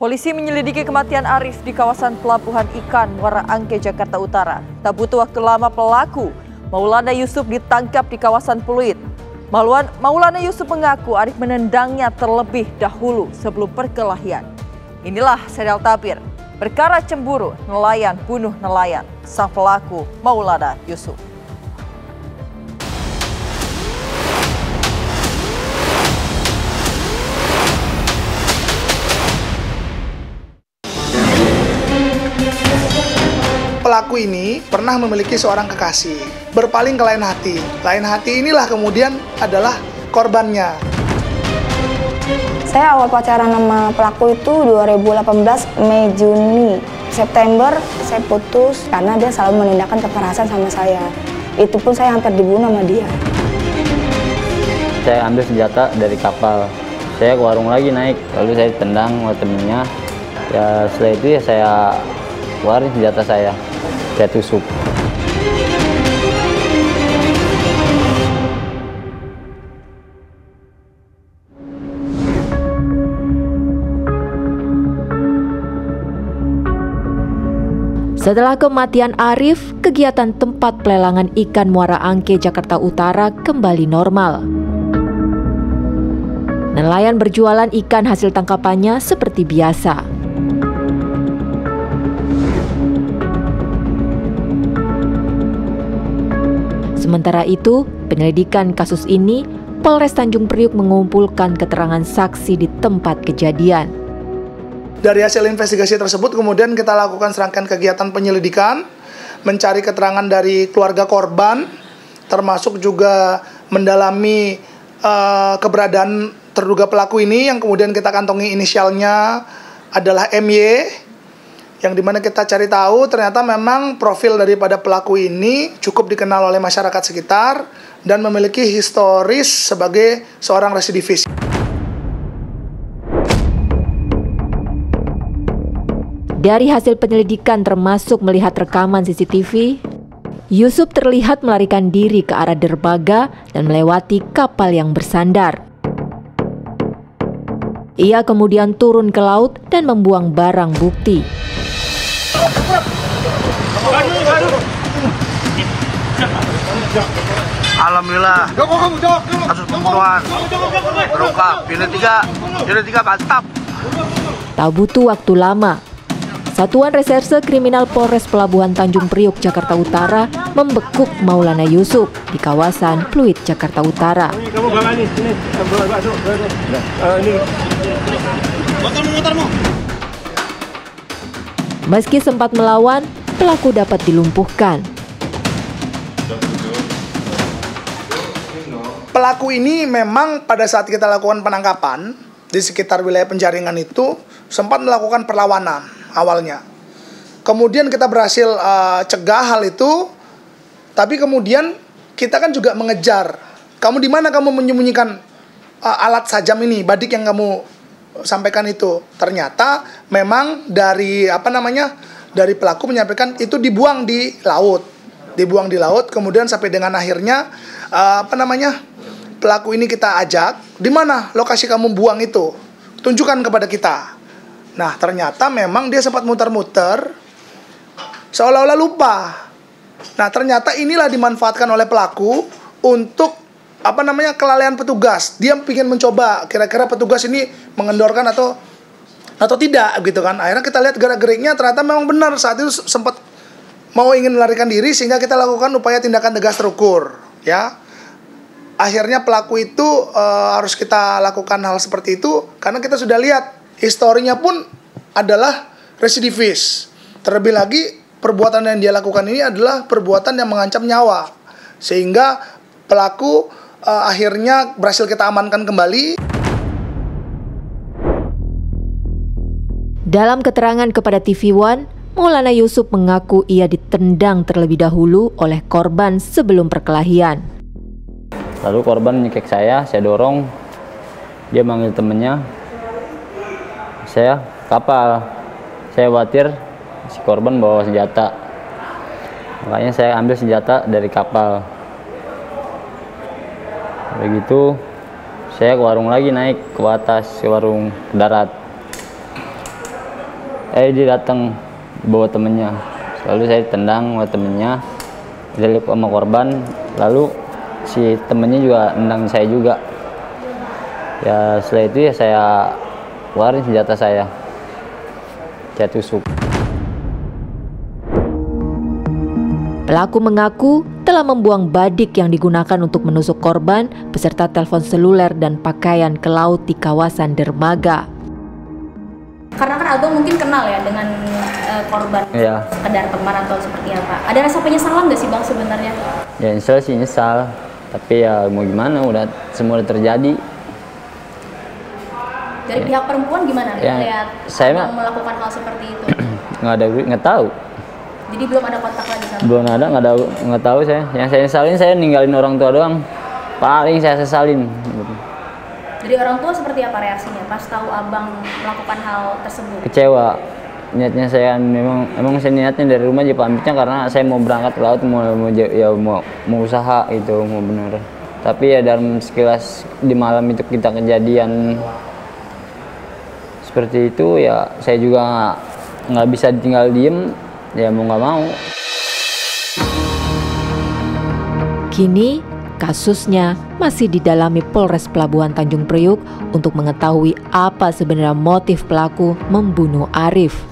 Polisi menyelidiki kematian Arif di kawasan Pelabuhan Ikan Muara Angke, Jakarta Utara. Tak butuh waktu lama pelaku, Maulana Yusuf ditangkap di kawasan Pluit. Maulana Yusuf mengaku Arif menendangnya terlebih dahulu sebelum perkelahian. Inilah serial tabir, perkara cemburu nelayan bunuh nelayan, sang pelaku Maulana Yusuf. Pelaku ini pernah memiliki seorang kekasih, berpaling ke lain hati. Lain hati inilah kemudian adalah korbannya. Saya awal pacaran sama pelaku itu 2018 Mei Juni. September saya putus karena dia selalu menindakkan kekerasan sama saya. Itu pun saya hampir dibunuh sama dia. Saya ambil senjata dari kapal. Saya ke warung lagi naik, lalu saya tendang sama temennya. Ya setelah itu ya saya keluarin senjata saya tusuk. Setelah kematian Arif, kegiatan tempat pelelangan ikan Muara Angke, Jakarta Utara kembali normal. Nelayan berjualan ikan hasil tangkapannya seperti biasa. Sementara itu, penyelidikan kasus ini, Polres Tanjung Priuk mengumpulkan keterangan saksi di tempat kejadian. Dari hasil investigasi tersebut, kemudian kita lakukan serangkaian kegiatan penyelidikan, mencari keterangan dari keluarga korban, termasuk juga mendalami keberadaan terduga pelaku ini, yang kemudian kita kantongi inisialnya adalah MY, yang dimana kita cari tahu ternyata memang profil daripada pelaku ini cukup dikenal oleh masyarakat sekitar dan memiliki historis sebagai seorang residivis. Dari hasil penyelidikan termasuk melihat rekaman CCTV, Yusuf terlihat melarikan diri ke arah derbaga dan melewati kapal yang bersandar. Ia kemudian turun ke laut dan membuang barang bukti. Alhamdulillah, kasus pembunuhan terungkap. Unit 3 mantap. Tak butuh waktu lama, Satuan Reserse Kriminal Polres Pelabuhan Tanjung Priuk, Jakarta Utara membekuk Maulana Yusuf di kawasan Pluit, Jakarta Utara. Meski sempat melawan, pelaku dapat dilumpuhkan. Pelaku ini memang pada saat kita lakukan penangkapan di sekitar wilayah penjaringan itu sempat melakukan perlawanan awalnya. Kemudian kita berhasil cegah hal itu, tapi kemudian kita kan juga mengejar. Kamu di mana kamu menyembunyikan alat sajam ini, badik yang kamu sampaikan itu? Ternyata memang dari dari pelaku menyampaikan itu dibuang di laut, kemudian sampai dengan akhirnya pelaku ini kita ajak, di mana lokasi kamu buang itu? Tunjukkan kepada kita. Nah, ternyata memang dia sempat muter-muter, seolah-olah lupa. Nah, ternyata inilah dimanfaatkan oleh pelaku untuk kelalaian petugas. Dia ingin mencoba kira-kira petugas ini mengendorkan atau tidak gitu kan. Akhirnya kita lihat gerak-geriknya ternyata memang benar, saat itu sempat mau ingin melarikan diri, sehingga kita lakukan upaya tindakan tegas terukur ya. Akhirnya pelaku itu harus kita lakukan hal seperti itu karena kita sudah lihat historinya pun adalah residivis. Terlebih lagi perbuatan yang dia lakukan ini adalah perbuatan yang mengancam nyawa, sehingga pelaku akhirnya berhasil kita amankan kembali. Dalam keterangan kepada TV One, Maulana Yusuf mengaku ia ditendang terlebih dahulu oleh korban sebelum perkelahian. Lalu korban nyekek saya dorong, dia manggil temennya, saya kapal, saya khawatir si korban bawa senjata, makanya saya ambil senjata dari kapal. Begitu saya ke warung lagi, naik ke atas, ke warung darat. Dia datang bawa temennya, lalu saya tendang sama temennya, dilip sama korban, lalu si temennya juga nendang saya juga. Ya setelah itu ya saya keluarin senjata saya tusuk. Pelaku mengaku telah membuang badik yang digunakan untuk menusuk korban beserta telepon seluler dan pakaian ke laut di kawasan dermaga. Karena kan Abang mungkin kenal ya dengan korban, sekedar teman atau seperti apa. Ada rasa penyesalan nggak sih Bang sebenarnya? Ya nyesal, tapi ya mau gimana, semua udah terjadi. Dari pihak perempuan gimana lihat Abang melakukan hal seperti itu? Nggak tahu. Jadi belum ada kontak lagi sama? Belum ada, nggak tahu saya. Yang saya sesalin saya ninggalin orang tua doang. Paling saya sesalin. Dari orang tua seperti apa reaksinya pas tahu Abang melakukan hal tersebut? Kecewa. Niatnya saya emang saya niatnya dari rumah aja pamitnya karena saya mau berangkat ke laut, mau usaha itu, mau bener. Tapi ya dalam sekilas di malam itu kita kejadian seperti itu, ya saya juga nggak bisa tinggal diem, ya mau nggak mau. Kini kasusnya masih didalami Polres Pelabuhan Tanjung Priuk untuk mengetahui apa sebenarnya motif pelaku membunuh Arif.